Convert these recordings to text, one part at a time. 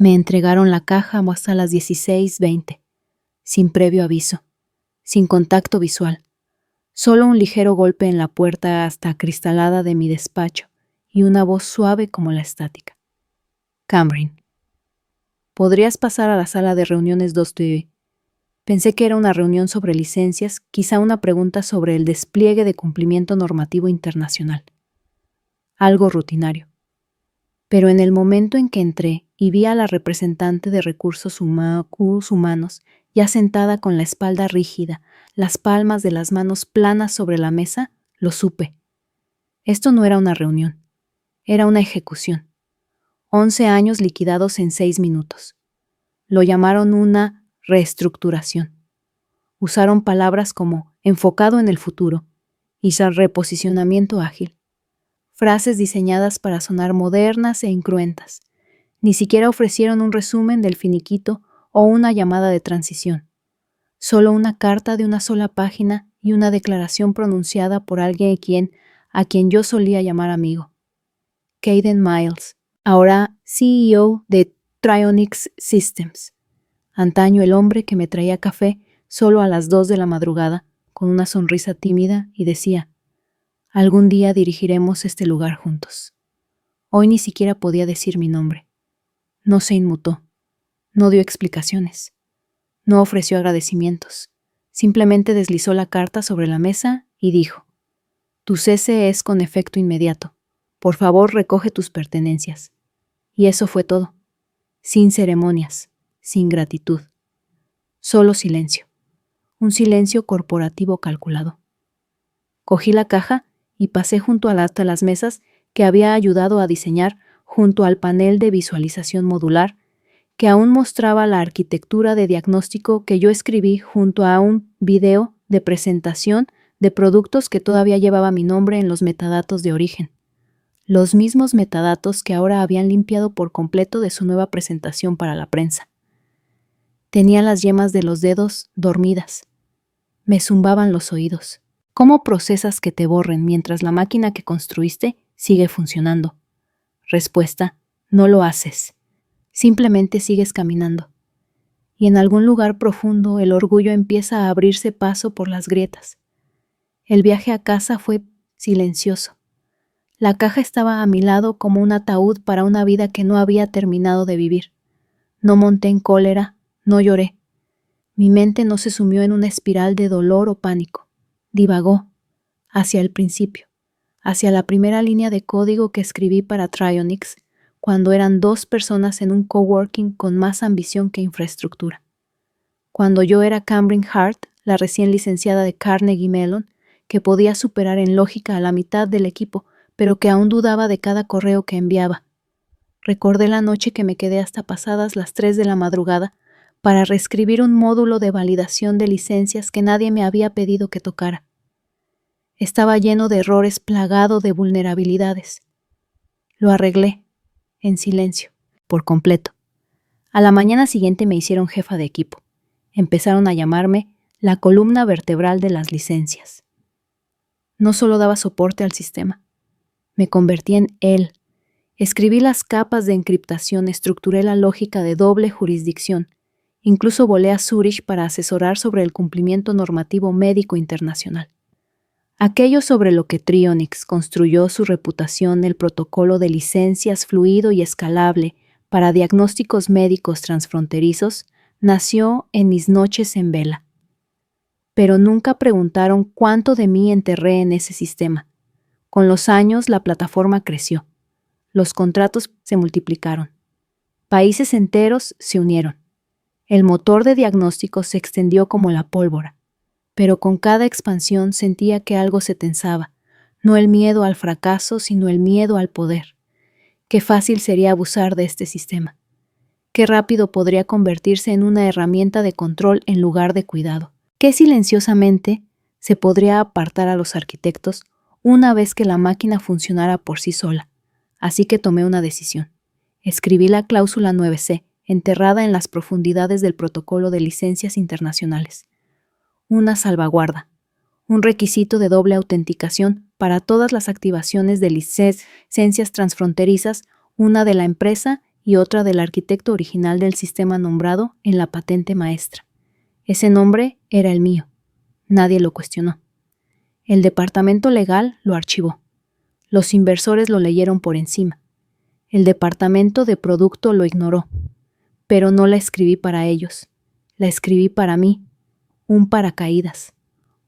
Me entregaron la caja hasta las 16:20, sin previo aviso, sin contacto visual. Solo un ligero golpe en la puerta hasta acristalada de mi despacho y una voz suave como la estática. Cambryn. ¿Podrías pasar a la sala de reuniones 2TV? Pensé que era una reunión sobre licencias, quizá una pregunta sobre el despliegue de cumplimiento normativo internacional. Algo rutinario. Pero en el momento en que entré y vi a la representante de recursos humanos ya sentada con la espalda rígida, las palmas de las manos planas sobre la mesa, lo supe. Esto no era una reunión, era una ejecución. 11 años liquidados en 6 minutos. Lo llamaron una reestructuración. Usaron palabras como enfocado en el futuro y reposicionamiento ágil. Frases diseñadas para sonar modernas e incruentas. Ni siquiera ofrecieron un resumen del finiquito o una llamada de transición. Solo una carta de una sola página y una declaración pronunciada por alguien a quien yo solía llamar amigo. Caden Miles, ahora CEO de Trionics Systems. Antaño el hombre que me traía café solo a las 2 de la madrugada, con una sonrisa tímida, y decía: algún día dirigiremos este lugar juntos. Hoy ni siquiera podía decir mi nombre. No se inmutó, no dio explicaciones, no ofreció agradecimientos. Simplemente deslizó la carta sobre la mesa y dijo: tu cese es con efecto inmediato. Por favor, recoge tus pertenencias. Y eso fue todo. Sin ceremonias, sin gratitud. Solo silencio. Un silencio corporativo calculado. Cogí la caja y pasé junto a las mesas que había ayudado a diseñar, junto al panel de visualización modular, que aún mostraba la arquitectura de diagnóstico que yo escribí, junto a un video de presentación de productos que todavía llevaba mi nombre en los metadatos de origen. Los mismos metadatos que ahora habían limpiado por completo de su nueva presentación para la prensa. Tenía las yemas de los dedos dormidas. Me zumbaban los oídos. ¿Cómo procesas que te borren mientras la máquina que construiste sigue funcionando? Respuesta: no lo haces. Simplemente sigues caminando. Y en algún lugar profundo el orgullo empieza a abrirse paso por las grietas. El viaje a casa fue silencioso. La caja estaba a mi lado como un ataúd para una vida que no había terminado de vivir. No monté en cólera, no lloré. Mi mente no se sumió en una espiral de dolor o pánico. Divagó hacia el principio, hacia la primera línea de código que escribí para Trionics, cuando eran 2 personas en un coworking con más ambición que infraestructura. Cuando yo era Cambryn Hart, la recién licenciada de Carnegie Mellon, que podía superar en lógica a la mitad del equipo, pero que aún dudaba de cada correo que enviaba. Recordé la noche que me quedé hasta pasadas las 3 de la madrugada para reescribir un módulo de validación de licencias que nadie me había pedido que tocara. Estaba lleno de errores, plagado de vulnerabilidades. Lo arreglé, en silencio, por completo. A la mañana siguiente me hicieron jefa de equipo. Empezaron a llamarme la columna vertebral de las licencias. No solo daba soporte al sistema, me convertí en él. Escribí las capas de encriptación, estructuré la lógica de doble jurisdicción. Incluso volé a Zúrich para asesorar sobre el cumplimiento normativo médico internacional. Aquello sobre lo que Trionics construyó su reputación, el protocolo de licencias fluido y escalable para diagnósticos médicos transfronterizos, nació en mis noches en vela. Pero nunca preguntaron cuánto de mí enterré en ese sistema. Con los años la plataforma creció. Los contratos se multiplicaron. Países enteros se unieron. El motor de diagnóstico se extendió como la pólvora. Pero con cada expansión sentía que algo se tensaba. No el miedo al fracaso, sino el miedo al poder. Qué fácil sería abusar de este sistema. Qué rápido podría convertirse en una herramienta de control en lugar de cuidado. Qué silenciosamente se podría apartar a los arquitectos una vez que la máquina funcionara por sí sola. Así que tomé una decisión. Escribí la cláusula 9C, enterrada en las profundidades del protocolo de licencias internacionales. Una salvaguarda, un requisito de doble autenticación para todas las activaciones de licencias transfronterizas, una de la empresa y otra del arquitecto original del sistema nombrado en la patente maestra. Ese nombre era el mío. Nadie lo cuestionó. El departamento legal lo archivó. Los inversores lo leyeron por encima. El departamento de producto lo ignoró. Pero no la escribí para ellos. La escribí para mí. Un paracaídas.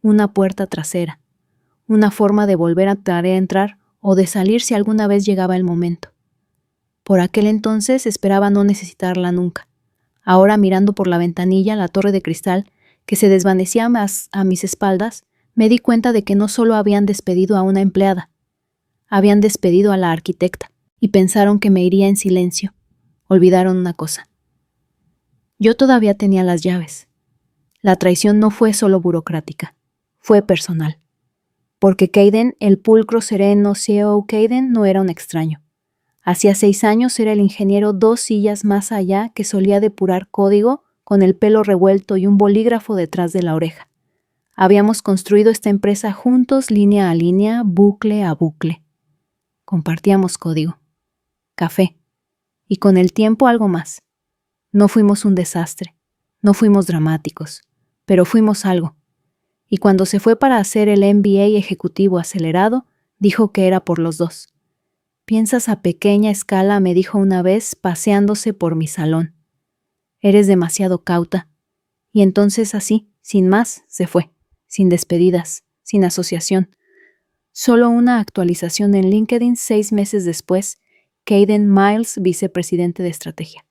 Una puerta trasera. Una forma de volver a entrar o de salir si alguna vez llegaba el momento. Por aquel entonces esperaba no necesitarla nunca. Ahora, mirando por la ventanilla la torre de cristal que se desvanecía más a mis espaldas, me di cuenta de que no solo habían despedido a una empleada, habían despedido a la arquitecta y pensaron que me iría en silencio. Olvidaron una cosa. Yo todavía tenía las llaves. La traición no fue solo burocrática, fue personal. Porque Kayden, el pulcro sereno CEO Kayden, no era un extraño. Hacía 6 años era el ingeniero 2 sillas más allá que solía depurar código con el pelo revuelto y un bolígrafo detrás de la oreja. Habíamos construido esta empresa juntos, línea a línea, bucle a bucle. Compartíamos código, café y con el tiempo algo más. No fuimos un desastre, no fuimos dramáticos, pero fuimos algo. Y cuando se fue para hacer el MBA ejecutivo acelerado, dijo que era por los dos. Piensas a pequeña escala, me dijo una vez paseándose por mi salón. Eres demasiado cauta. Y entonces así, sin más, se fue, sin despedidas, sin asociación. Solo una actualización en LinkedIn 6 meses después, Kayden Miles, vicepresidente de estrategia.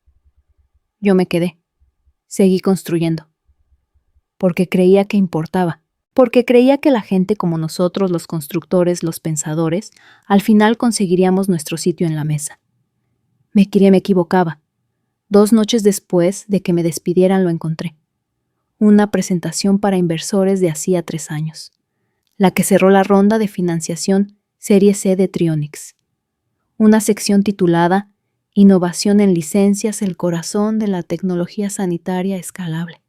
Yo me quedé. Seguí construyendo. Porque creía que importaba. Porque creía que la gente como nosotros, los constructores, los pensadores, al final conseguiríamos nuestro sitio en la mesa. Me equivocaba. 2 noches después de que me despidieran lo encontré. Una presentación para inversores de hacía 3 años. La que cerró la ronda de financiación Serie C de Trionics. Una sección titulada Innovación en licencias, el corazón de la tecnología sanitaria escalable.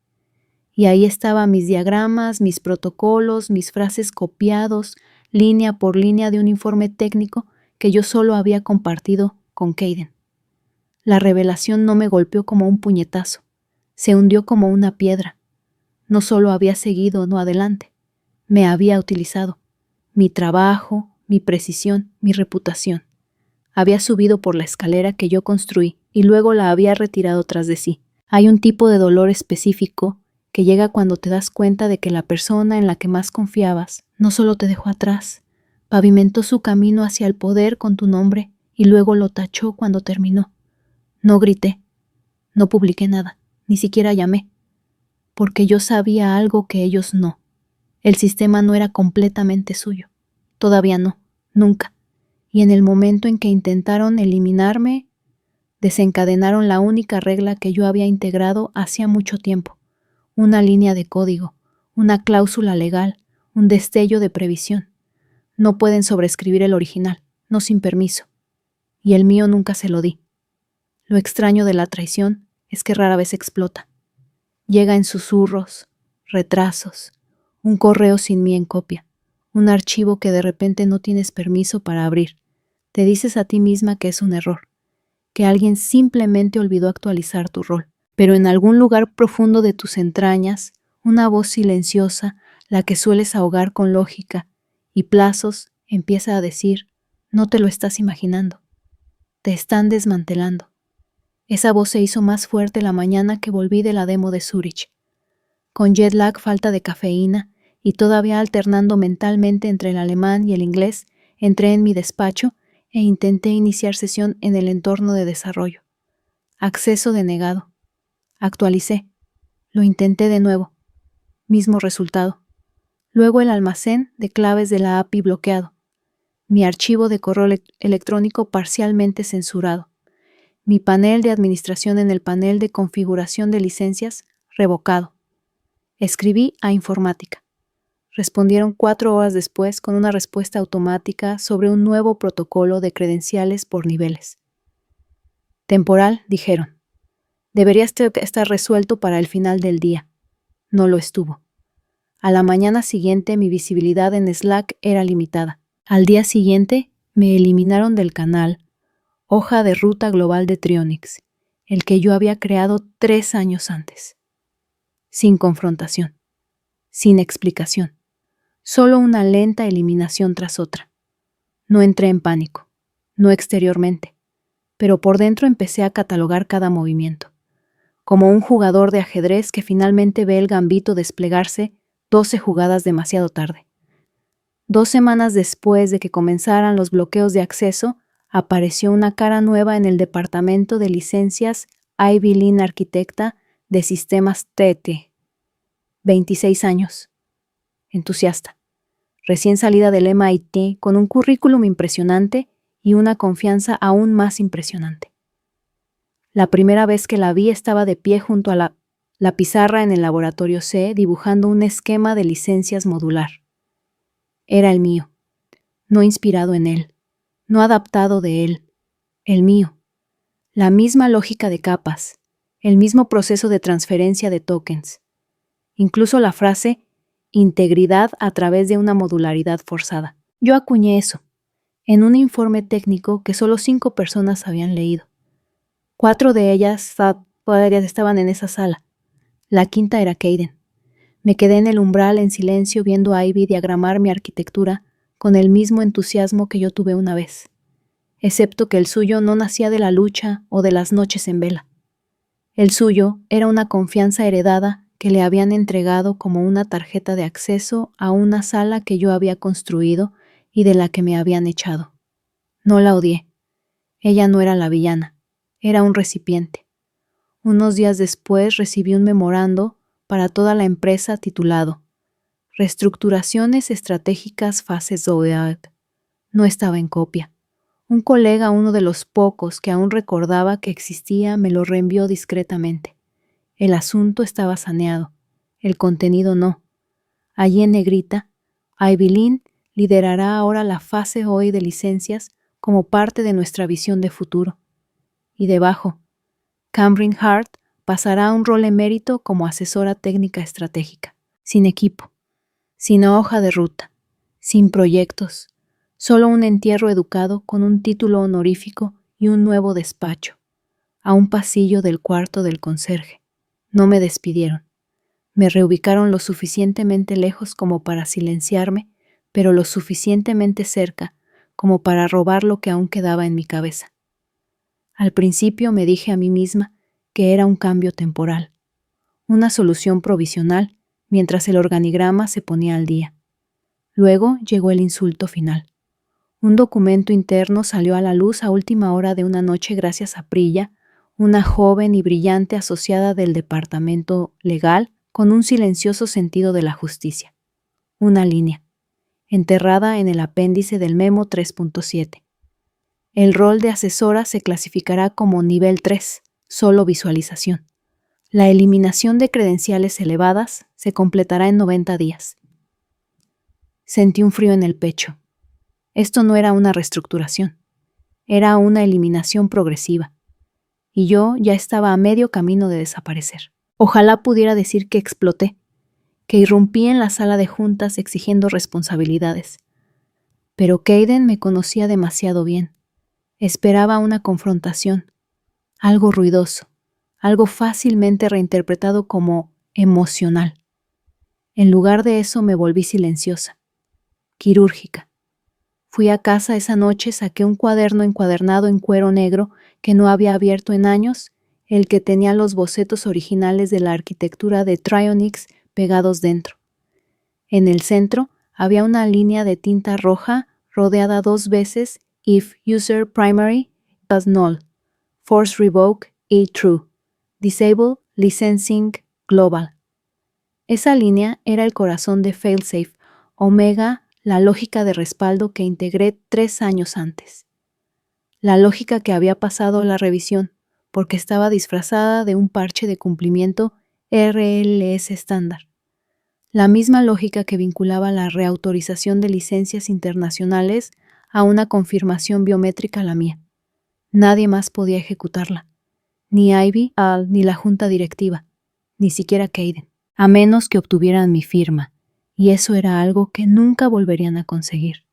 Y ahí estaban mis diagramas, mis protocolos, mis frases copiados, línea por línea de un informe técnico que yo solo había compartido con Kayden. La revelación no me golpeó como un puñetazo, se hundió como una piedra. No solo había seguido no adelante, me había utilizado. Mi trabajo, mi precisión, mi reputación. Había subido por la escalera que yo construí y luego la había retirado tras de sí. Hay un tipo de dolor específico que llega cuando te das cuenta de que la persona en la que más confiabas no solo te dejó atrás, pavimentó su camino hacia el poder con tu nombre y luego lo tachó cuando terminó. No grité, no publiqué nada, ni siquiera llamé, porque yo sabía algo que ellos no. El sistema no era completamente suyo, todavía no, nunca. Y en el momento en que intentaron eliminarme, desencadenaron la única regla que yo había integrado hacía mucho tiempo. Una línea de código, una cláusula legal, un destello de previsión. No pueden sobreescribir el original, no sin permiso. Y el mío nunca se lo di. Lo extraño de la traición es que rara vez explota. Llega en susurros, retrasos, un correo sin mí en copia, un archivo que de repente no tienes permiso para abrir. Te dices a ti misma que es un error, que alguien simplemente olvidó actualizar tu rol. Pero en algún lugar profundo de tus entrañas, una voz silenciosa, la que sueles ahogar con lógica y plazos, empieza a decir, no te lo estás imaginando, te están desmantelando. Esa voz se hizo más fuerte la mañana que volví de la demo de Zurich. Con jet lag, falta de cafeína y todavía alternando mentalmente entre el alemán y el inglés, entré en mi despacho e intenté iniciar sesión en el entorno de desarrollo. Acceso denegado. Actualicé. Lo intenté de nuevo. Mismo resultado. Luego el almacén de claves de la API bloqueado. Mi archivo de correo electrónico parcialmente censurado. Mi panel de administración en el panel de configuración de licencias revocado. Escribí a informática. Respondieron 4 horas después con una respuesta automática sobre un nuevo protocolo de credenciales por niveles. Temporal, dijeron. Debería estar resuelto para el final del día. No lo estuvo. A la mañana siguiente mi visibilidad en Slack era limitada. Al día siguiente me eliminaron del canal, hoja de ruta global de Trionics, el que yo había creado 3 años antes. Sin confrontación, sin explicación, solo una lenta eliminación tras otra. No entré en pánico, no exteriormente, pero por dentro empecé a catalogar cada movimiento, como un jugador de ajedrez que finalmente ve el gambito desplegarse 12 jugadas demasiado tarde. 2 semanas después de que comenzaran los bloqueos de acceso, apareció una cara nueva en el departamento de licencias Ivy Lynn Arquitecta de Sistemas TT. 26 años. Entusiasta. Recién salida del MIT con un currículum impresionante y una confianza aún más impresionante. La primera vez que la vi estaba de pie junto a la pizarra en el laboratorio C dibujando un esquema de licencias modular. Era el mío, no inspirado en él, no adaptado de él, el mío. La misma lógica de capas, el mismo proceso de transferencia de tokens. Incluso la frase integridad a través de una modularidad forzada. Yo acuñé eso, en un informe técnico que solo 5 personas habían leído. 4 de ellas estaban en esa sala. La quinta era Kayden. Me quedé en el umbral en silencio viendo a Ivy diagramar mi arquitectura con el mismo entusiasmo que yo tuve una vez, excepto que el suyo no nacía de la lucha o de las noches en vela. El suyo era una confianza heredada que le habían entregado como una tarjeta de acceso a una sala que yo había construido y de la que me habían echado. No la odié. Ella no era la villana, era un recipiente. Unos días después recibí un memorando para toda la empresa titulado Reestructuraciones Estratégicas Fases 2. No estaba en copia. Un colega, uno de los pocos que aún recordaba que existía, me lo reenvió discretamente. El asunto estaba saneado, el contenido no. Allí en negrita, Ivy Lynn liderará ahora la fase hoy de licencias como parte de nuestra visión de futuro. Y debajo, Camryn Hart pasará a un rol emérito como asesora técnica estratégica, sin equipo, sin hoja de ruta, sin proyectos, solo un entierro educado con un título honorífico y un nuevo despacho, a un pasillo del cuarto del conserje. No me despidieron. Me reubicaron lo suficientemente lejos como para silenciarme, pero lo suficientemente cerca como para robar lo que aún quedaba en mi cabeza. Al principio me dije a mí misma que era un cambio temporal, una solución provisional mientras el organigrama se ponía al día. Luego llegó el insulto final. Un documento interno salió a la luz a última hora de una noche gracias a Priya, una joven y brillante asociada del departamento legal con un silencioso sentido de la justicia. Una línea, enterrada en el apéndice del memo 3.7. El rol de asesora se clasificará como nivel 3, solo visualización. La eliminación de credenciales elevadas se completará en 90 días. Sentí un frío en el pecho. Esto no era una reestructuración, era una eliminación progresiva. Y yo ya estaba a medio camino de desaparecer. Ojalá pudiera decir que exploté, que irrumpí en la sala de juntas exigiendo responsabilidades. Pero Kayden me conocía demasiado bien. Esperaba una confrontación, algo ruidoso, algo fácilmente reinterpretado como emocional. En lugar de eso me volví silenciosa, quirúrgica. Fui a casa esa noche, saqué un cuaderno encuadernado en cuero negro que no había abierto en años, el que tenía los bocetos originales de la arquitectura de Trionics pegados dentro. En el centro había una línea de tinta roja rodeada 2 veces if user primary was null, force revoke y true, disable licensing global. Esa línea era el corazón de Failsafe, Omega, la lógica de respaldo que integré 3 años antes. La lógica que había pasado la revisión, porque estaba disfrazada de un parche de cumplimiento RLS estándar. La misma lógica que vinculaba la reautorización de licencias internacionales a una confirmación biométrica a la mía. Nadie más podía ejecutarla. Ni Ivy, ni la junta directiva, ni siquiera Kayden, a menos que obtuvieran mi firma. Y eso era algo que nunca volverían a conseguir.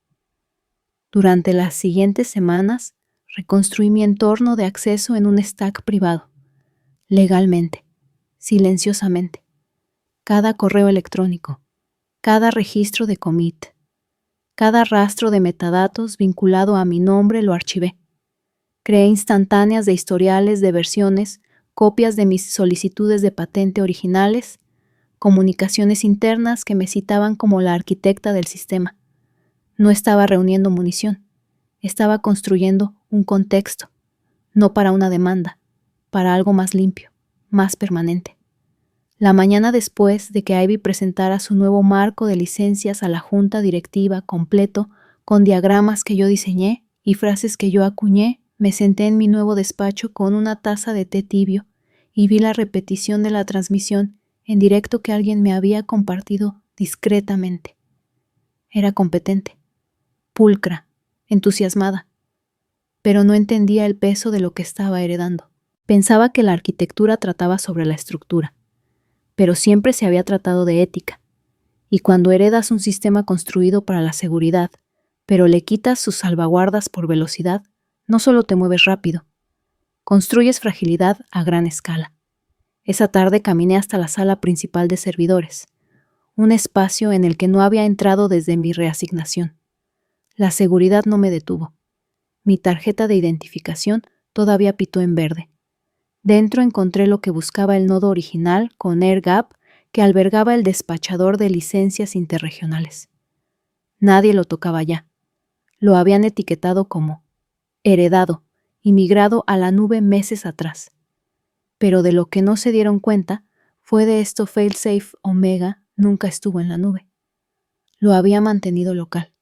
Durante las siguientes semanas, Reconstruí mi entorno de acceso en un stack privado, legalmente, silenciosamente. Cada correo electrónico, cada registro de commit, cada rastro de metadatos vinculado a mi nombre lo archivé. Creé instantáneas de historiales de versiones, copias de mis solicitudes de patente originales, comunicaciones internas que me citaban como la arquitecta del sistema. No estaba reuniendo munición, estaba construyendo un contexto, no para una demanda, para algo más limpio, más permanente. La mañana después de que Ivy presentara su nuevo marco de licencias a la junta directiva completo, con diagramas que yo diseñé y frases que yo acuñé, me senté en mi nuevo despacho con una taza de té tibio y vi la repetición de la transmisión en directo que alguien me había compartido discretamente. Era competente, pulcra, entusiasmada, pero no entendía el peso de lo que estaba heredando. Pensaba que la arquitectura trataba sobre la estructura, pero siempre se había tratado de ética, y cuando heredas un sistema construido para la seguridad, pero le quitas sus salvaguardas por velocidad, no solo te mueves rápido, construyes fragilidad a gran escala. Esa tarde caminé hasta la sala principal de servidores, un espacio en el que no había entrado desde mi reasignación. La seguridad no me detuvo. Mi tarjeta de identificación todavía pitó en verde. Dentro encontré lo que buscaba el nodo original con AirGap que albergaba el despachador de licencias interregionales. Nadie lo tocaba ya. Lo habían etiquetado como heredado y migrado a la nube meses atrás. Pero de lo que no se dieron cuenta fue de esto Failsafe Omega nunca estuvo en la nube. Lo había mantenido local.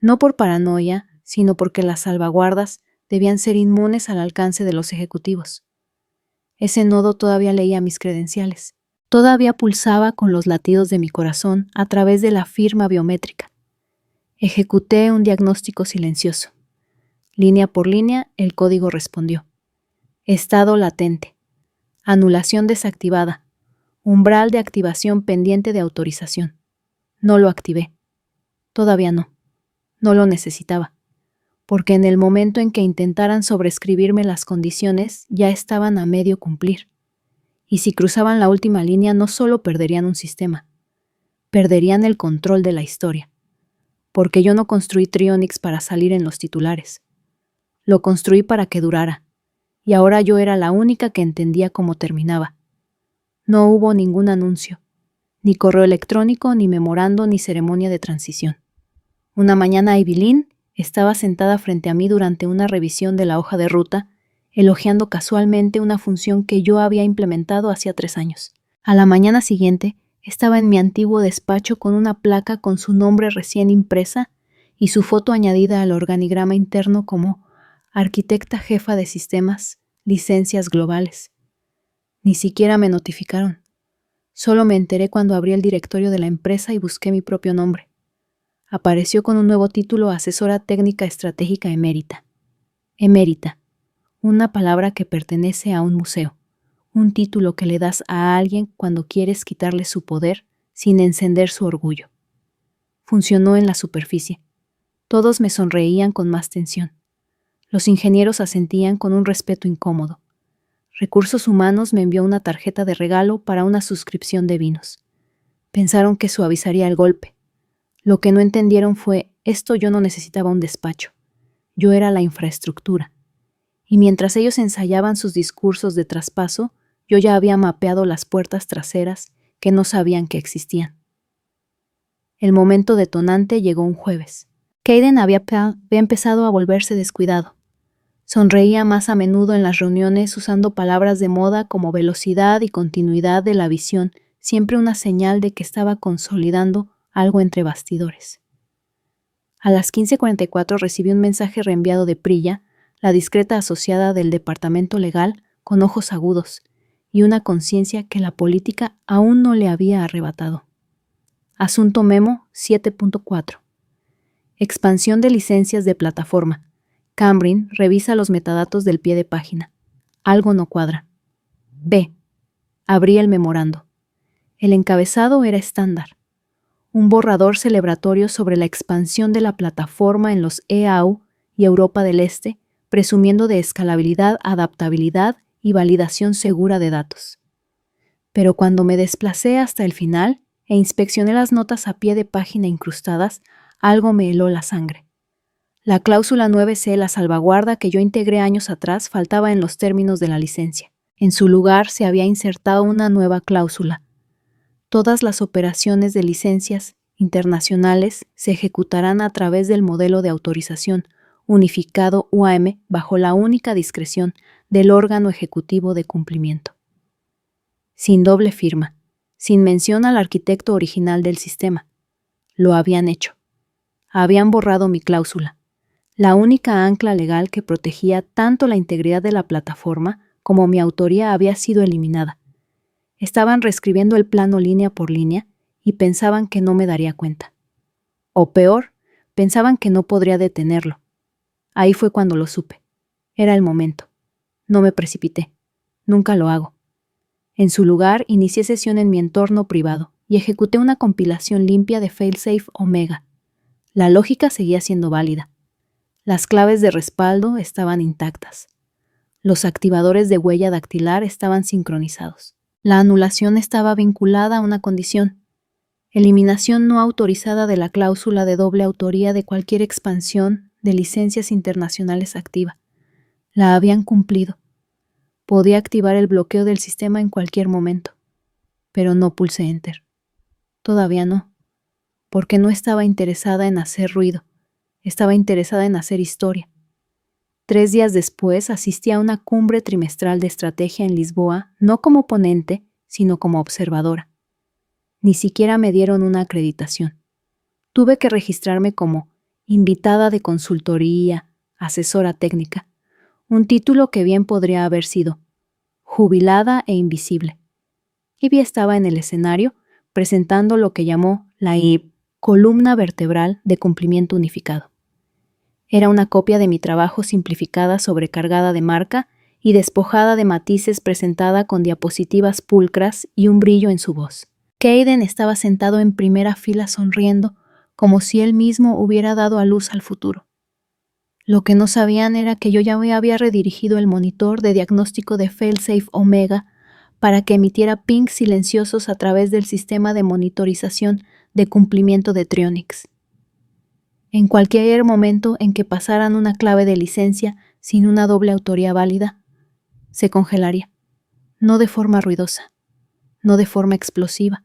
No por paranoia, sino porque las salvaguardas debían ser inmunes al alcance de los ejecutivos. Ese nodo todavía leía mis credenciales. Todavía pulsaba con los latidos de mi corazón a través de la firma biométrica. Ejecuté un diagnóstico silencioso. Línea por línea, el código respondió. Estado latente. Anulación desactivada. Umbral de activación pendiente de autorización. No lo activé. Todavía no. No lo necesitaba. Porque en el momento en que intentaran sobreescribirme las condiciones, ya estaban a medio cumplir. Y si cruzaban la última línea, no solo perderían un sistema, perderían el control de la historia. Porque yo no construí Trionics para salir en los titulares. Lo construí para que durara, y ahora yo era la única que entendía cómo terminaba. No hubo ningún anuncio, ni correo electrónico, ni memorando, ni ceremonia de transición. Una mañana Evelyn estaba sentada frente a mí durante una revisión de la hoja de ruta, elogiando casualmente una función que yo había implementado hacía 3 años. A la mañana siguiente, estaba en mi antiguo despacho con una placa con su nombre recién impresa y su foto añadida al organigrama interno como arquitecta jefa de sistemas, licencias globales. Ni siquiera me notificaron. Solo me enteré cuando abrí el directorio de la empresa y busqué mi propio nombre. Apareció con un nuevo título: asesora técnica estratégica emérita. Emérita, una palabra que pertenece a un museo, un título que le das a alguien cuando quieres quitarle su poder sin encender su orgullo. Funcionó en la superficie. Todos me sonreían con más tensión. Los ingenieros asentían con un respeto incómodo. Recursos Humanos me envió una tarjeta de regalo para una suscripción de vinos. Pensaron que suavizaría el golpe. Lo que no entendieron fue, yo no necesitaba un despacho. Yo era la infraestructura. Y mientras ellos ensayaban sus discursos de traspaso, yo ya había mapeado las puertas traseras que no sabían que existían. El momento detonante llegó un jueves. Caden había empezado a volverse descuidado. Sonreía más a menudo en las reuniones usando palabras de moda como velocidad y continuidad de la visión, siempre una señal de que estaba consolidando algo entre bastidores. A las 15:44 recibí un mensaje reenviado de Priya, la discreta asociada del departamento legal, con ojos agudos y una conciencia que la política aún no le había arrebatado. Asunto Memo 7.4. Expansión de licencias de plataforma. Cambrin revisa los metadatos del pie de página. Algo no cuadra. B. Abrí el memorando. El encabezado era estándar. Un borrador celebratorio sobre la expansión de la plataforma en los EAU y Europa del Este presumiendo de escalabilidad, adaptabilidad y validación segura de datos. Pero cuando me desplacé hasta el final e inspeccioné las notas a pie de página incrustadas, algo me heló la sangre. La cláusula 9C, la salvaguarda que yo integré años atrás, faltaba en los términos de la licencia. En su lugar se había insertado una nueva cláusula. Todas las operaciones de licencias internacionales se ejecutarán a través del modelo de autorización unificado UAM bajo la única discreción del órgano ejecutivo de cumplimiento. Sin doble firma, sin mención al arquitecto original del sistema. Lo habían hecho. Habían borrado mi cláusula, la única ancla legal que protegía tanto la integridad de la plataforma como mi autoría había sido eliminada. Estaban reescribiendo el plano línea por línea y pensaban que no me daría cuenta. O peor, pensaban que no podría detenerlo. Ahí fue cuando lo supe. Era el momento. No me precipité. Nunca lo hago. En su lugar, inicié sesión en mi entorno privado y ejecuté una compilación limpia de Failsafe Omega. La lógica seguía siendo válida. Las claves de respaldo estaban intactas. Los activadores de huella dactilar estaban sincronizados. La anulación estaba vinculada a una condición: eliminación no autorizada de la cláusula de doble autoría de cualquier expansión de licencias internacionales activa. La habían cumplido. Podía activar el bloqueo del sistema en cualquier momento, pero no pulsé Enter. Todavía no, porque no estaba interesada en hacer ruido, estaba interesada en hacer historia. 3 días después asistí a una cumbre trimestral de estrategia en Lisboa, no como ponente, sino como observadora. Ni siquiera me dieron una acreditación. Tuve que registrarme como invitada de consultoría, asesora técnica, un título que bien podría haber sido jubilada e invisible. Ivy estaba en el escenario presentando lo que llamó la columna vertebral de cumplimiento unificado. Era una copia de mi trabajo simplificada, sobrecargada de marca y despojada de matices, presentada con diapositivas pulcras y un brillo en su voz. Kayden estaba sentado en primera fila sonriendo, como si él mismo hubiera dado a luz al futuro. Lo que no sabían era que yo ya me había redirigido el monitor de diagnóstico de Failsafe Omega para que emitiera pings silenciosos a través del sistema de monitorización de cumplimiento de Trionics. En cualquier momento en que pasaran una clave de licencia sin una doble autoría válida, se congelaría. No de forma ruidosa, no de forma explosiva,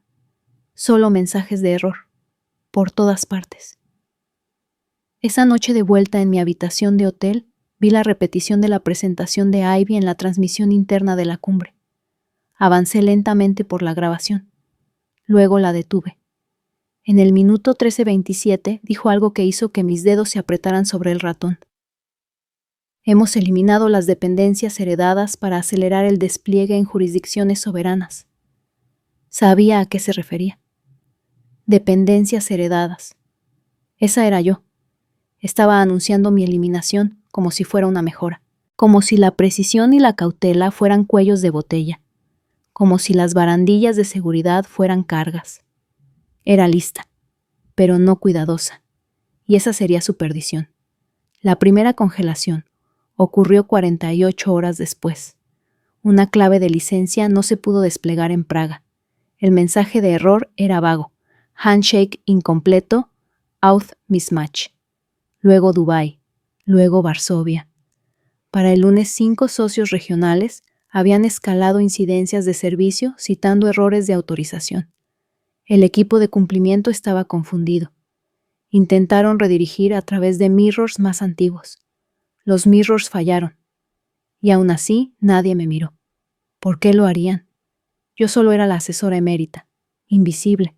solo mensajes de error, por todas partes. Esa noche de vuelta en mi habitación de hotel, vi la repetición de la presentación de Ivy en la transmisión interna de la cumbre. Avancé lentamente por la grabación. Luego la detuve. En el minuto 13:27 dijo algo que hizo que mis dedos se apretaran sobre el ratón. Hemos eliminado las dependencias heredadas para acelerar el despliegue en jurisdicciones soberanas. Sabía a qué se refería. Dependencias heredadas. Esa era yo. Estaba anunciando mi eliminación como si fuera una mejora, como si la precisión y la cautela fueran cuellos de botella, como si las barandillas de seguridad fueran cargas. Era lista, pero no cuidadosa, y esa sería su perdición. La primera congelación ocurrió 48 horas después. Una clave de licencia no se pudo desplegar en Praga. El mensaje de error era vago: handshake incompleto, auth mismatch. Luego Dubái, luego Varsovia. Para el lunes 5 socios regionales habían escalado incidencias de servicio citando errores de autorización. El equipo de cumplimiento estaba confundido. Intentaron redirigir a través de mirrors más antiguos. Los mirrors fallaron. Y aún así nadie me miró. ¿Por qué lo harían? Yo solo era la asesora emérita, invisible.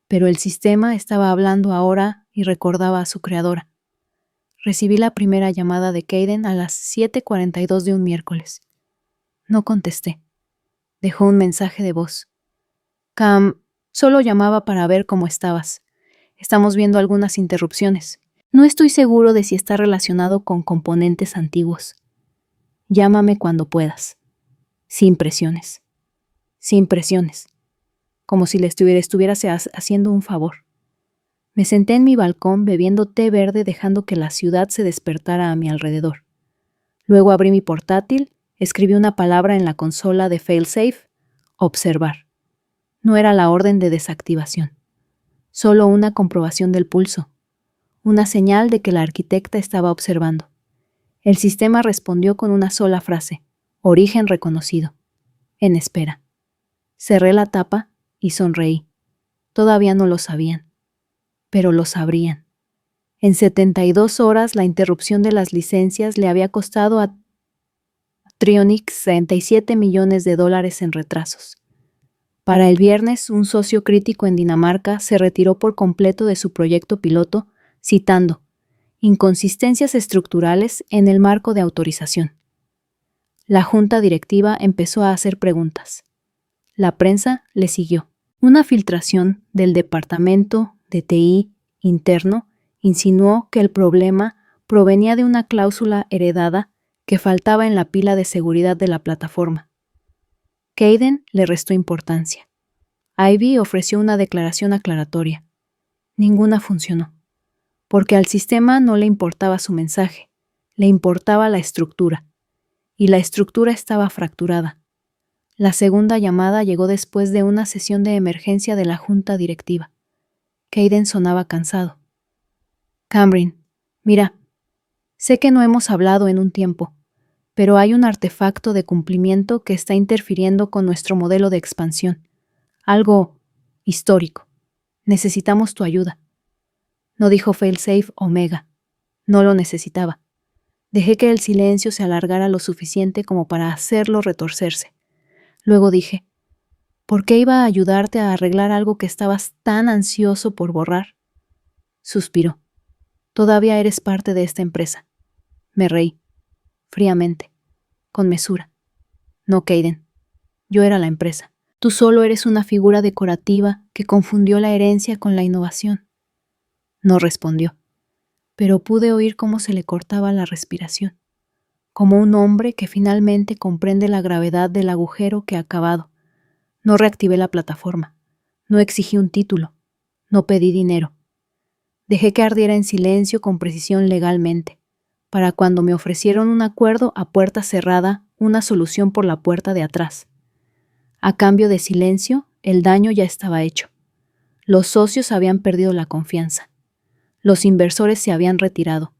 Pero el sistema estaba hablando ahora y recordaba a su creadora. Recibí la primera llamada de Kayden a las 7:42 de un miércoles. No contesté. Dejó un mensaje de voz. Cam, solo llamaba para ver cómo estabas. Estamos viendo algunas interrupciones. No estoy seguro de si está relacionado con componentes antiguos. Llámame cuando puedas. Sin presiones. Sin presiones. Como si le estuviera haciendo un favor. Me senté en mi balcón bebiendo té verde, dejando que la ciudad se despertara a mi alrededor. Luego abrí mi portátil, escribí una palabra en la consola de failsafe, observar. No era la orden de desactivación, solo una comprobación del pulso, una señal de que la arquitecta estaba observando. El sistema respondió con una sola frase, origen reconocido. En espera. Cerré la tapa y sonreí. Todavía no lo sabían, pero lo sabrían. En 72 horas la interrupción de las licencias le había costado a Trionics $37 millones en retrasos. Para el viernes, un socio crítico en Dinamarca se retiró por completo de su proyecto piloto, citando inconsistencias estructurales en el marco de autorización. La junta directiva empezó a hacer preguntas. La prensa le siguió. Una filtración del departamento de TI interno insinuó que el problema provenía de una cláusula heredada que faltaba en la pila de seguridad de la plataforma. Kayden le restó importancia. Ivy ofreció una declaración aclaratoria. Ninguna funcionó, porque al sistema no le importaba su mensaje, le importaba la estructura, y la estructura estaba fracturada. La segunda llamada llegó después de una sesión de emergencia de la junta directiva. Kayden sonaba cansado. Cambryn, mira, sé que no hemos hablado en un tiempo, pero hay un artefacto de cumplimiento que está interfiriendo con nuestro modelo de expansión. Algo histórico. Necesitamos tu ayuda. No dijo failsafe Omega. No lo necesitaba. Dejé que el silencio se alargara lo suficiente como para hacerlo retorcerse. Luego dije, ¿por qué iba a ayudarte a arreglar algo que estabas tan ansioso por borrar? Suspiró. Todavía eres parte de esta empresa. Me reí, fríamente, con mesura. No, Kayden. Yo era la empresa. Tú solo eres una figura decorativa que confundió la herencia con la innovación. No respondió, pero pude oír cómo se le cortaba la respiración, como un hombre que finalmente comprende la gravedad del agujero que ha cavado. No reactivé la plataforma, no exigí un título, no pedí dinero. Dejé que ardiera en silencio con precisión legalmente, para cuando me ofrecieron un acuerdo a puerta cerrada, una solución por la puerta de atrás. A cambio de silencio, el daño ya estaba hecho. Los socios habían perdido la confianza. Los inversores se habían retirado.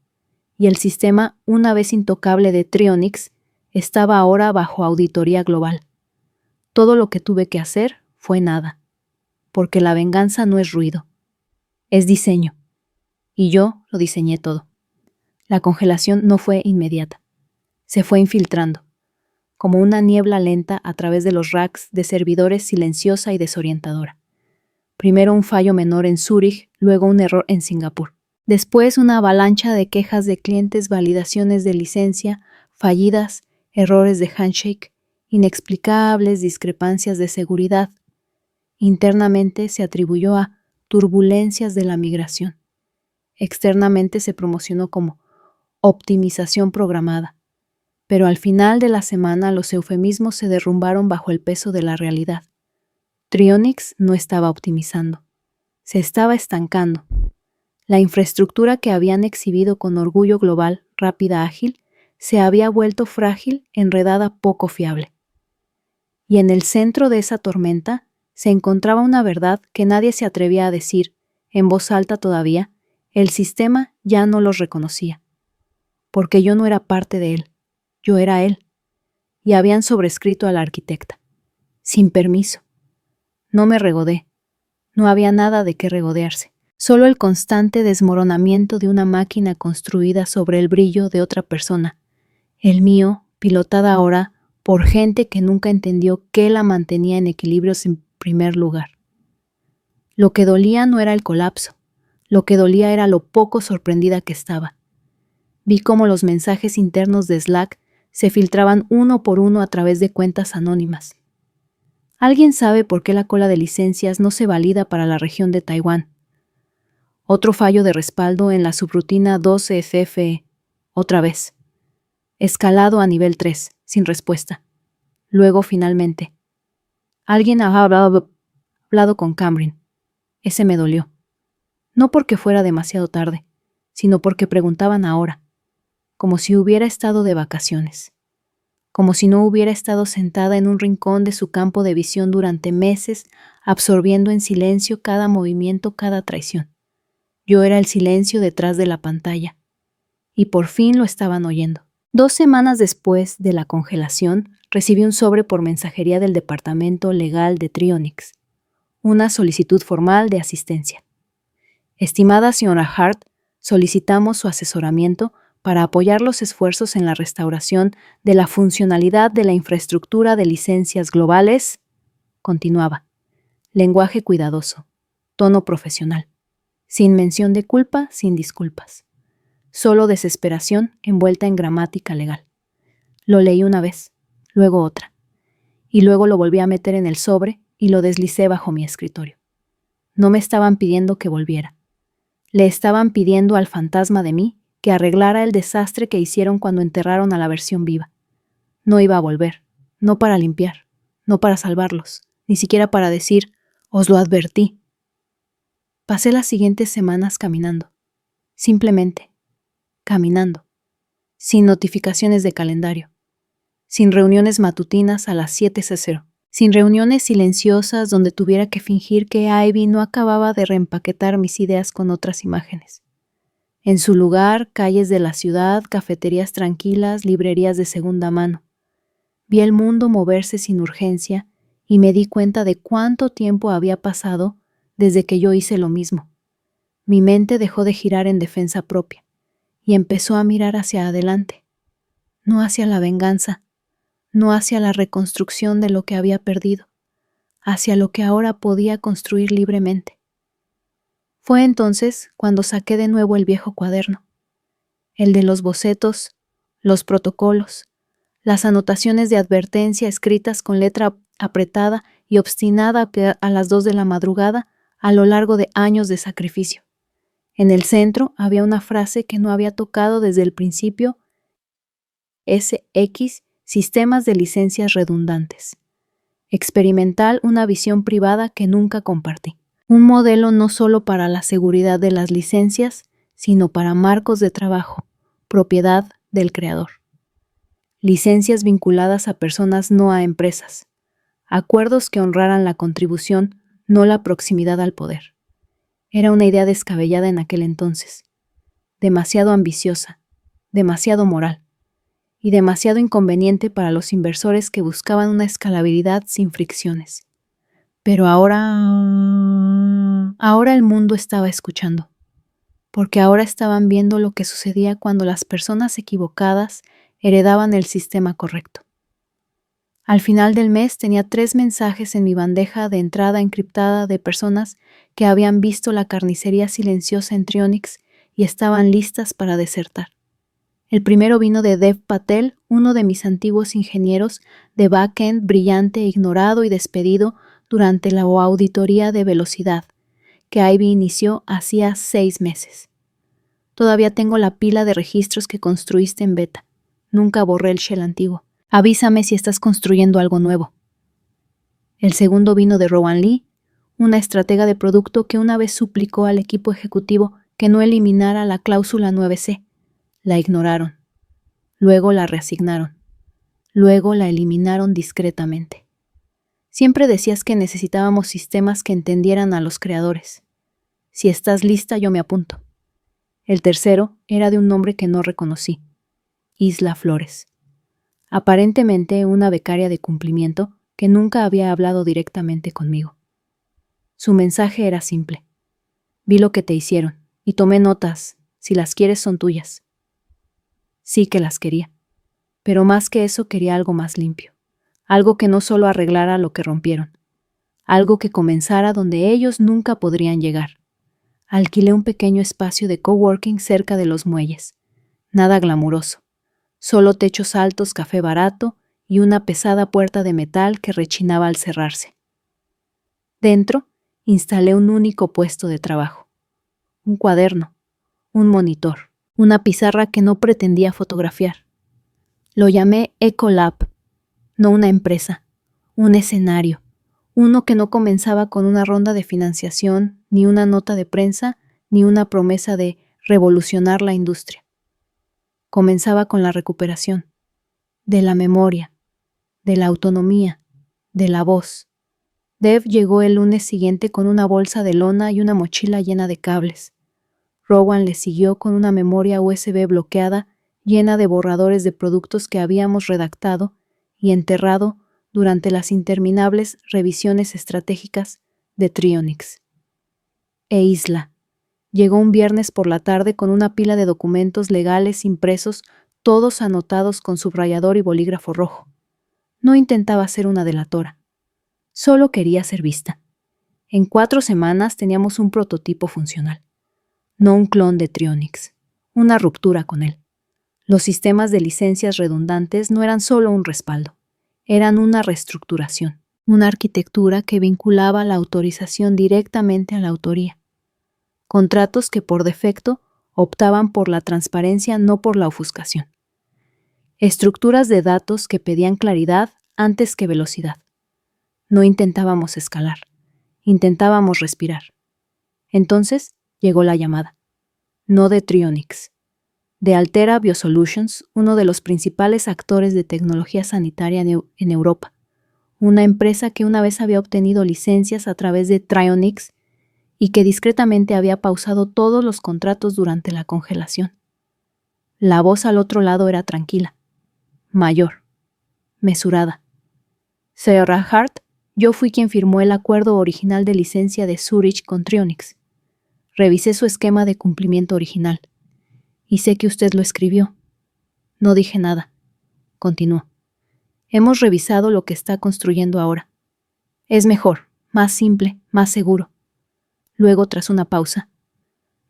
Y el sistema, una vez intocable de Trionics, estaba ahora bajo auditoría global. Todo lo que tuve que hacer fue nada. Porque la venganza no es ruido. Es diseño. Y yo lo diseñé todo. La congelación no fue inmediata. Se fue infiltrando, como una niebla lenta a través de los racks de servidores silenciosa y desorientadora. Primero un fallo menor en Zúrich, luego un error en Singapur. Después una avalancha de quejas de clientes, validaciones de licencia, fallidas, errores de handshake, inexplicables discrepancias de seguridad. Internamente se atribuyó a turbulencias de la migración. Externamente se promocionó como optimización programada. Pero al final de la semana los eufemismos se derrumbaron bajo el peso de la realidad. Trionics no estaba optimizando. Se estaba estancando. La infraestructura que habían exhibido con orgullo global, rápida, ágil, se había vuelto frágil, enredada, poco fiable. Y en el centro de esa tormenta se encontraba una verdad que nadie se atrevía a decir, en voz alta todavía. El sistema ya no los reconocía. Porque yo no era parte de él. Yo era él. Y habían sobrescrito a la arquitecta. Sin permiso. No me regodé. No había nada de qué regodearse. Solo el constante desmoronamiento de una máquina construida sobre el brillo de otra persona. El mío, pilotada ahora por gente que nunca entendió qué la mantenía en equilibrio en primer lugar. Lo que dolía no era el colapso. Lo que dolía era lo poco sorprendida que estaba. Vi cómo los mensajes internos de Slack se filtraban uno por uno a través de cuentas anónimas. ¿Alguien sabe por qué la cola de licencias no se valida para la región de Taiwán? Otro fallo de respaldo en la subrutina 12FFE. Otra vez. Escalado a nivel 3, sin respuesta. Luego, finalmente. Alguien ha hablado con Cambryn. Ese me dolió. No porque fuera demasiado tarde, sino porque preguntaban ahora. como si hubiera estado de vacaciones, como si no hubiera estado sentada en un rincón de su campo de visión durante meses, absorbiendo en silencio cada movimiento, cada traición. Yo era el silencio detrás de la pantalla, y por fin lo estaban oyendo. 2 semanas después de la congelación, recibí un sobre por mensajería del departamento legal de Trionyx, una solicitud formal de asistencia. Estimada señora Hart, solicitamos su asesoramiento para apoyar los esfuerzos en la restauración de la funcionalidad de la infraestructura de licencias globales. Continuaba. Lenguaje cuidadoso, tono profesional, sin mención de culpa, sin disculpas. Solo desesperación envuelta en gramática legal. Lo leí una vez, luego otra, y luego lo volví a meter en el sobre y lo deslicé bajo mi escritorio. No me estaban pidiendo que volviera. Le estaban pidiendo al fantasma de mí que arreglara el desastre que hicieron cuando enterraron a la versión viva. No iba a volver, no para limpiar, no para salvarlos, ni siquiera para decir, os lo advertí. Pasé las siguientes semanas caminando, simplemente caminando, sin notificaciones de calendario, sin reuniones matutinas a las 7:00, sin reuniones silenciosas donde tuviera que fingir que Ivy no acababa de reempaquetar mis ideas con otras imágenes. En su lugar, calles de la ciudad, cafeterías tranquilas, librerías de segunda mano. Vi el mundo moverse sin urgencia y me di cuenta de cuánto tiempo había pasado desde que yo hice lo mismo. Mi mente dejó de girar en defensa propia y empezó a mirar hacia adelante, no hacia la venganza, no hacia la reconstrucción de lo que había perdido, hacia lo que ahora podía construir libremente. Fue entonces cuando saqué de nuevo el viejo cuaderno, el de los bocetos, los protocolos, las anotaciones de advertencia escritas con letra apretada y obstinada a las 2 de la madrugada a lo largo de años de sacrificio. En el centro había una frase que no había tocado desde el principio: SX, sistemas de licencias redundantes. Experimental, una visión privada que nunca compartí. Un modelo no solo para la seguridad de las licencias, sino para marcos de trabajo, propiedad del creador. Licencias vinculadas a personas, no a empresas. Acuerdos que honraran la contribución, no la proximidad al poder. Era una idea descabellada en aquel entonces, demasiado ambiciosa, demasiado moral y demasiado inconveniente para los inversores que buscaban una escalabilidad sin fricciones. Pero ahora el mundo estaba escuchando, porque ahora estaban viendo lo que sucedía cuando las personas equivocadas heredaban el sistema correcto. Al final del mes tenía 3 mensajes en mi bandeja de entrada encriptada de personas que habían visto la carnicería silenciosa en Trionyx y estaban listas para desertar. El primero vino de Dev Patel, uno de mis antiguos ingenieros de backend brillante, ignorado y despedido durante la auditoría de velocidad, que Ivy inició hacía 6 meses. Todavía tengo la pila de registros que construiste en beta. Nunca borré el shell antiguo. Avísame si estás construyendo algo nuevo. El segundo vino de Rowan Lee, una estratega de producto que una vez suplicó al equipo ejecutivo que no eliminara la cláusula 9C. La ignoraron. Luego la reasignaron. Luego la eliminaron discretamente. Siempre decías que necesitábamos sistemas que entendieran a los creadores. Si estás lista, yo me apunto. El tercero era de un nombre que no reconocí. Isla Flores. Aparentemente una becaria de cumplimiento que nunca había hablado directamente conmigo. Su mensaje era simple. Vi lo que te hicieron y tomé notas. Si las quieres, son tuyas. Sí que las quería, pero más que eso quería algo más limpio, algo que no solo arreglara lo que rompieron, algo que comenzara donde ellos nunca podrían llegar. Alquilé un pequeño espacio de coworking cerca de los muelles, nada glamuroso, solo techos altos, café barato y una pesada puerta de metal que rechinaba al cerrarse. Dentro, instalé un único puesto de trabajo, un cuaderno, un monitor, una pizarra que no pretendía fotografiar. Lo llamé Ecolab, no una empresa, un escenario, uno que no comenzaba con una ronda de financiación, ni una nota de prensa, ni una promesa de revolucionar la industria. Comenzaba con la recuperación, de la memoria, de la autonomía, de la voz. Dev llegó el lunes siguiente con una bolsa de lona y una mochila llena de cables. Rowan le siguió con una memoria USB bloqueada llena de borradores de productos que habíamos redactado y enterrado durante las interminables revisiones estratégicas de Trionics. E Isla llegó un viernes por la tarde con una pila de documentos legales impresos, todos anotados con subrayador y bolígrafo rojo. No intentaba ser una delatora. Solo quería ser vista. En 4 semanas teníamos un prototipo funcional. No un clon de Trionics. Una ruptura con él. Los sistemas de licencias redundantes no eran solo un respaldo. Eran una reestructuración. Una arquitectura que vinculaba la autorización directamente a la autoría. Contratos que por defecto optaban por la transparencia, no por la ofuscación. Estructuras de datos que pedían claridad antes que velocidad. No intentábamos escalar, intentábamos respirar. Entonces llegó la llamada. No de Trionics, de Altera Biosolutions, uno de los principales actores de tecnología sanitaria en Europa, una empresa que una vez había obtenido licencias a través de Trionics y que discretamente había pausado todos los contratos durante la congelación. La voz al otro lado era tranquila, mayor, mesurada. Sir Hart, yo fui quien firmó el acuerdo original de licencia de Zurich con Trionics. Revisé su esquema de cumplimiento original. Y sé que usted lo escribió. No dije nada. Continuó. Hemos revisado lo que está construyendo ahora. Es mejor, más simple, más seguro. Luego, tras una pausa,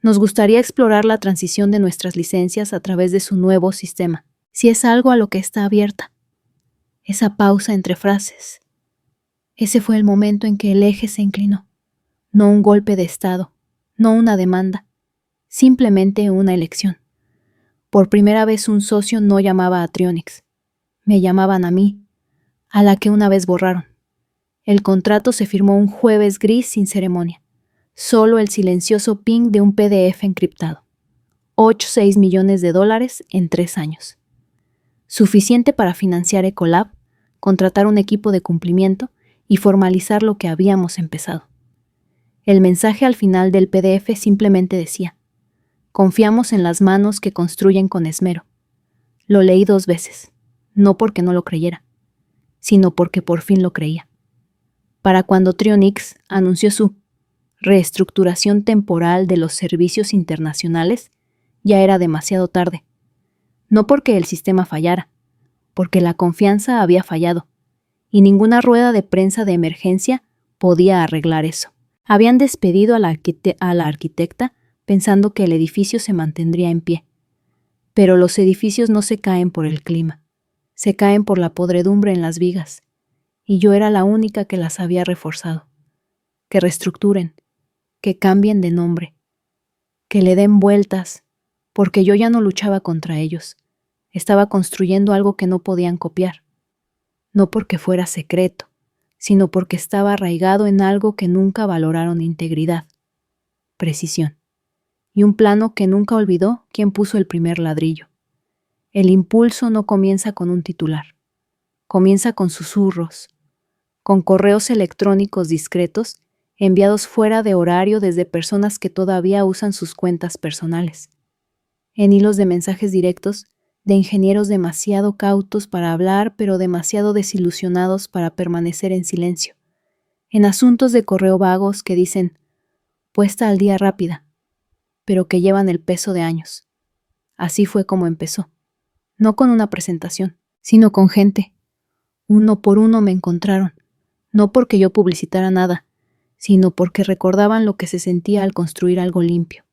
nos gustaría explorar la transición de nuestras licencias a través de su nuevo sistema, si es algo a lo que está abierta. Esa pausa entre frases. Ese fue el momento en que el eje se inclinó. No un golpe de estado, no una demanda, simplemente una elección. Por primera vez un socio no llamaba a Trionics. Me llamaban a mí, a la que una vez borraron. El contrato se firmó un jueves gris sin ceremonia. Solo el silencioso ping de un PDF encriptado. 6 millones de dólares en 3 años. Suficiente para financiar Ecolab, contratar un equipo de cumplimiento y formalizar lo que habíamos empezado. El mensaje al final del PDF simplemente decía: confiamos en las manos que construyen con esmero. Lo leí 2 veces, no porque no lo creyera, sino porque por fin lo creía. Para cuando Trionics anunció su reestructuración temporal de los servicios internacionales, ya era demasiado tarde. No porque el sistema fallara, porque la confianza había fallado, y ninguna rueda de prensa de emergencia podía arreglar eso. Habían despedido a la arquitecta pensando que el edificio se mantendría en pie. Pero los edificios no se caen por el clima, se caen por la podredumbre en las vigas, y yo era la única que las había reforzado. Que reestructuren, que cambien de nombre, que le den vueltas, porque yo ya no luchaba contra ellos. Estaba construyendo algo que no podían copiar. No porque fuera secreto, sino porque estaba arraigado en algo que nunca valoraron: integridad, precisión, y un plano que nunca olvidó quién puso el primer ladrillo. El impulso no comienza con un titular, comienza con susurros, con correos electrónicos discretos enviados fuera de horario desde personas que todavía usan sus cuentas personales, en hilos de mensajes directos de ingenieros demasiado cautos para hablar pero demasiado desilusionados para permanecer en silencio, en asuntos de correo vagos que dicen puesta al día rápida, pero que llevan el peso de años. Así fue como empezó, no con una presentación, sino con gente. Uno por uno me encontraron, no porque yo publicitara nada, sino porque recordaban lo que se sentía al construir algo limpio.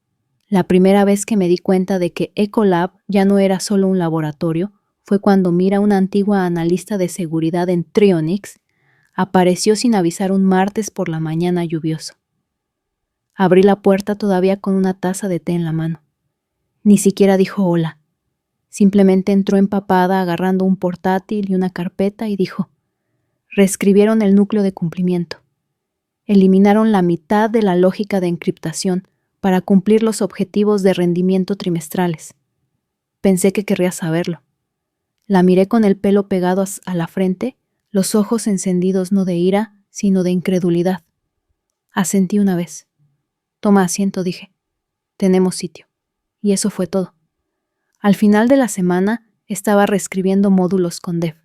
La primera vez que me di cuenta de que Ecolab ya no era solo un laboratorio fue cuando Mira, una antigua analista de seguridad en Trionics, apareció sin avisar un martes por la mañana lluvioso. Abrí la puerta todavía con una taza de té en la mano. Ni siquiera dijo hola. Simplemente entró empapada agarrando un portátil y una carpeta y dijo: reescribieron el núcleo de cumplimiento. Eliminaron la mitad de la lógica de encriptación para cumplir los objetivos de rendimiento trimestrales. Pensé que querría saberlo. La miré con el pelo pegado a la frente, los ojos encendidos no de ira, sino de incredulidad. Asentí una vez. Toma asiento, dije. Tenemos sitio. Y eso fue todo. Al final de la semana estaba reescribiendo módulos con Dev.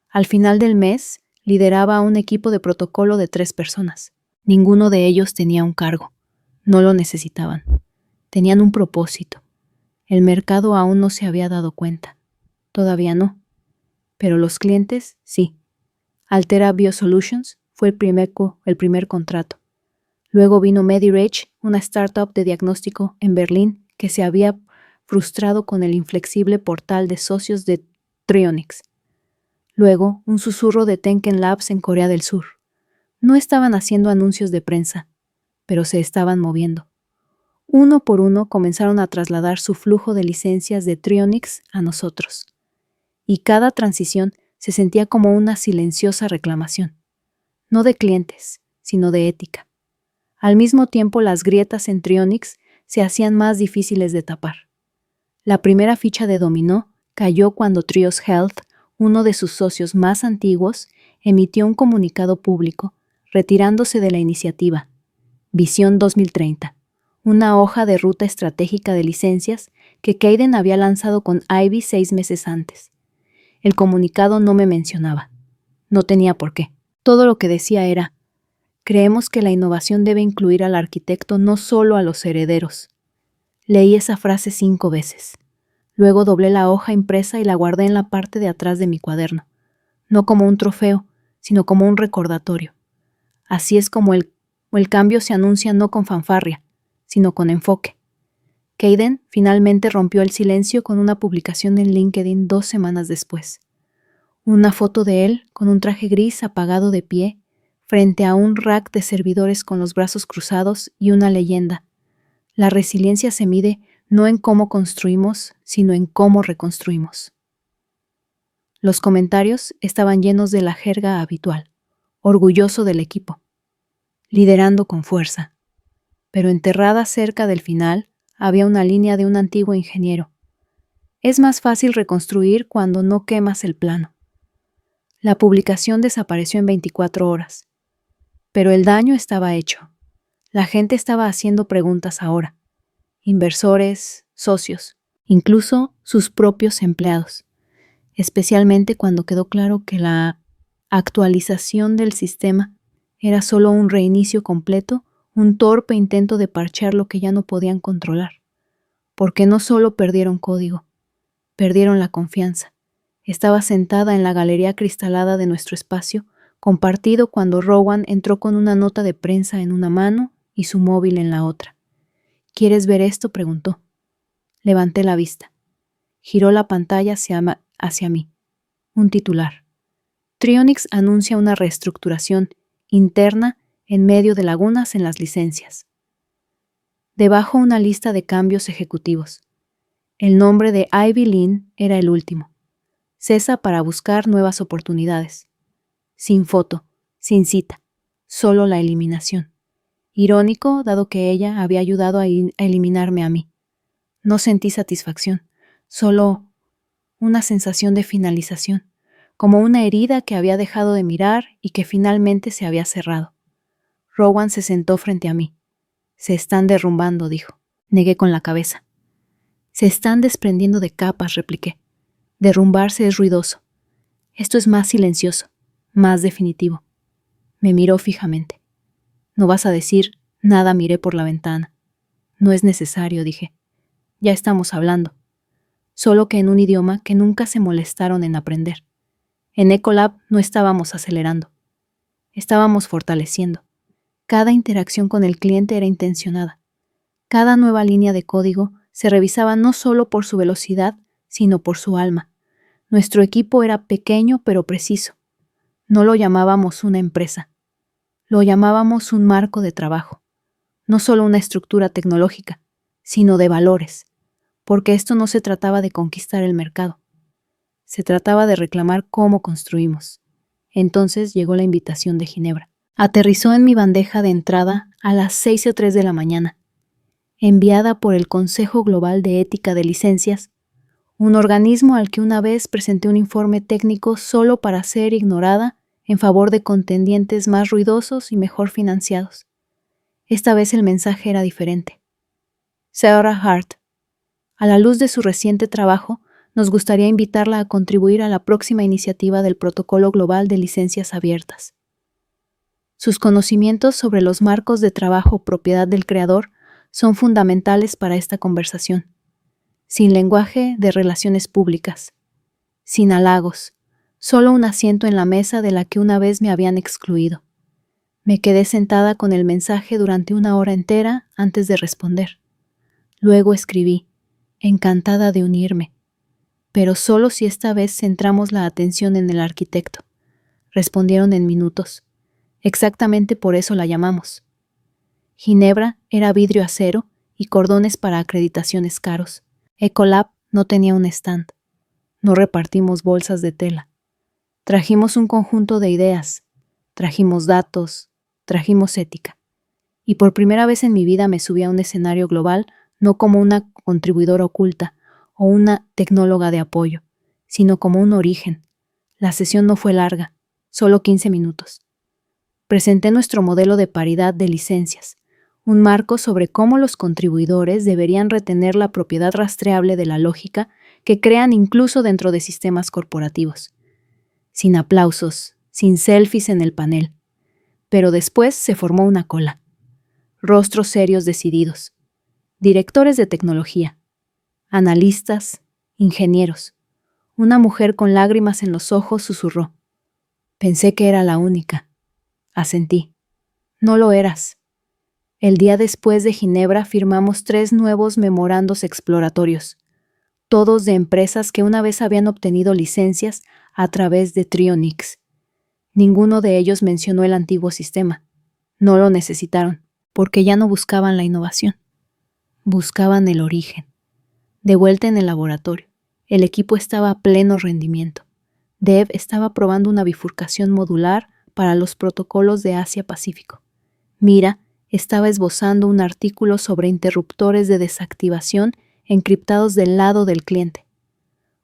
Al final del mes lideraba a un equipo de protocolo de 3 personas. Ninguno de ellos tenía un cargo. No lo necesitaban. Tenían un propósito. El mercado aún no se había dado cuenta. Todavía no. Pero los clientes, sí. Altera Biosolutions fue el primer contrato. Luego vino MediRage, una startup de diagnóstico en Berlín que se había frustrado con el inflexible portal de socios de Trionics. Luego, un susurro de Tenken Labs en Corea del Sur. No estaban haciendo anuncios de prensa, pero se estaban moviendo. Uno por uno comenzaron a trasladar su flujo de licencias de Trionics a nosotros. Y cada transición se sentía como una silenciosa reclamación. No de clientes, sino de ética. Al mismo tiempo, las grietas en Trionics se hacían más difíciles de tapar. La primera ficha de dominó cayó cuando Trios Health, uno de sus socios más antiguos, emitió un comunicado público retirándose de la iniciativa Visión 2030, una hoja de ruta estratégica de licencias que Kayden había lanzado con Ivy 6 meses antes. El comunicado no me mencionaba. No tenía por qué. Todo lo que decía era: creemos que la innovación debe incluir al arquitecto, no solo a los herederos. Leí esa frase 5 veces. Luego doblé la hoja impresa y la guardé en la parte de atrás de mi cuaderno. No como un trofeo, sino como un recordatorio. Así es como el cambio se anuncia, no con fanfarria, sino con enfoque. Kayden finalmente rompió el silencio con una publicación en LinkedIn 2 semanas después. Una foto de él con un traje gris apagado de pie, frente a un rack de servidores con los brazos cruzados y una leyenda: la resiliencia se mide no en cómo construimos, sino en cómo reconstruimos. Los comentarios estaban llenos de la jerga habitual: orgulloso del equipo, liderando con fuerza. Pero enterrada cerca del final había una línea de un antiguo ingeniero: es más fácil reconstruir cuando no quemas el plano. La publicación desapareció en 24 horas. Pero el daño estaba hecho. La gente estaba haciendo preguntas ahora. Inversores, socios, incluso sus propios empleados. Especialmente cuando quedó claro que la actualización del sistema era solo un reinicio completo, un torpe intento de parchear lo que ya no podían controlar. Porque no solo perdieron código, perdieron la confianza. Estaba sentada en la galería acristalada de nuestro espacio, compartido, cuando Rowan entró con una nota de prensa en una mano y su móvil en la otra. ¿Quieres ver esto?, preguntó. Levanté la vista. Giró la pantalla hacia mí. Un titular. Trionics anuncia una reestructuración interna en medio de lagunas en las licencias. Debajo, una lista de cambios ejecutivos. El nombre de Ivy Lin era el último. Cesa para buscar nuevas oportunidades. Sin foto, sin cita, solo la eliminación. Irónico, dado que ella había ayudado a eliminarme a mí. No sentí satisfacción, solo una sensación de finalización, como una herida que había dejado de mirar y que finalmente se había cerrado. Rowan se sentó frente a mí. Se están derrumbando, dijo. Negué con la cabeza. Se están desprendiendo de capas, repliqué. Derrumbarse es ruidoso. Esto es más silencioso, más definitivo. Me miró fijamente. No vas a decir: nada, miré por la ventana. No es necesario, dije. Ya estamos hablando. Solo que en un idioma que nunca se molestaron en aprender. En Ecolab no estábamos acelerando. Estábamos fortaleciendo. Cada interacción con el cliente era intencionada. Cada nueva línea de código se revisaba no solo por su velocidad, sino por su alma. Nuestro equipo era pequeño pero preciso. No lo llamábamos una empresa. Lo llamábamos un marco de trabajo. No solo una estructura tecnológica, sino de valores. Porque esto no se trataba de conquistar el mercado. Se trataba de reclamar cómo construimos. Entonces llegó la invitación de Ginebra. Aterrizó en mi bandeja de entrada a las 6:03 de la mañana. Enviada por el Consejo Global de Ética de Licencias, un organismo al que una vez presenté un informe técnico solo para ser ignorada en favor de contendientes más ruidosos y mejor financiados. Esta vez el mensaje era diferente. Sarah Hart, a la luz de su reciente trabajo, nos gustaría invitarla a contribuir a la próxima iniciativa del Protocolo Global de Licencias Abiertas. Sus conocimientos sobre los marcos de trabajo propiedad del creador son fundamentales para esta conversación. Sin lenguaje de relaciones públicas, sin halagos, solo un asiento en la mesa de la que una vez me habían excluido. Me quedé sentada con el mensaje durante 1 hora entera antes de responder. Luego escribí, encantada de unirme, pero solo si esta vez centramos la atención en el arquitecto. Respondieron en minutos. Exactamente por eso la llamamos. Ginebra era vidrio acero y cordones para acreditaciones caros. Ecolab no tenía un stand. No repartimos bolsas de tela. Trajimos un conjunto de ideas. Trajimos datos. Trajimos ética. Y por primera vez en mi vida me subí a un escenario global no como una contribuidora oculta o una tecnóloga de apoyo, sino como un origen. La sesión no fue larga, solo 15 minutos. Presenté nuestro modelo de paridad de licencias, un marco sobre cómo los contribuidores deberían retener la propiedad rastreable de la lógica que crean incluso dentro de sistemas corporativos. Sin aplausos, sin selfies en el panel. Pero después se formó una cola. Rostros serios decididos. Directores de tecnología. Analistas. Ingenieros. Una mujer con lágrimas en los ojos susurró. Pensé que era la única. Asentí. No lo eras. El día después de Ginebra firmamos 3 nuevos memorandos exploratorios, todos de empresas que una vez habían obtenido licencias a través de Trionix. Ninguno de ellos mencionó el antiguo sistema. No lo necesitaron, porque ya no buscaban la innovación. Buscaban el origen. De vuelta en el laboratorio, el equipo estaba a pleno rendimiento. Dev estaba probando una bifurcación modular para los protocolos de Asia-Pacífico. Mira estaba esbozando un artículo sobre interruptores de desactivación encriptados del lado del cliente.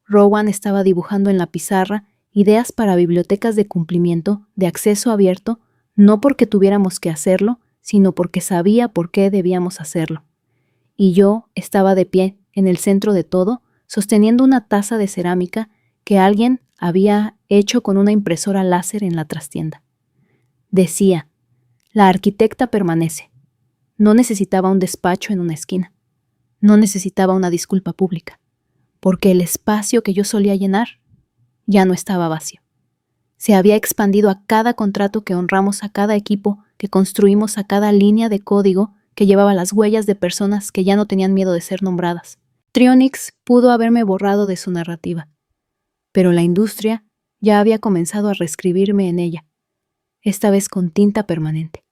Rowan estaba dibujando en la pizarra ideas para bibliotecas de cumplimiento de acceso abierto, no porque tuviéramos que hacerlo, sino porque sabía por qué debíamos hacerlo. Y yo estaba de pie, en el centro de todo, sosteniendo una taza de cerámica que alguien había hecho con una impresora láser en la trastienda. Decía, la arquitecta permanece. No necesitaba un despacho en una esquina. No necesitaba una disculpa pública, porque el espacio que yo solía llenar ya no estaba vacío. Se había expandido a cada contrato que honramos, a cada equipo que construimos, a cada línea de código que llevaba las huellas de personas que ya no tenían miedo de ser nombradas. Trionix pudo haberme borrado de su narrativa, pero la industria ya había comenzado a reescribirme en ella, esta vez con tinta permanente.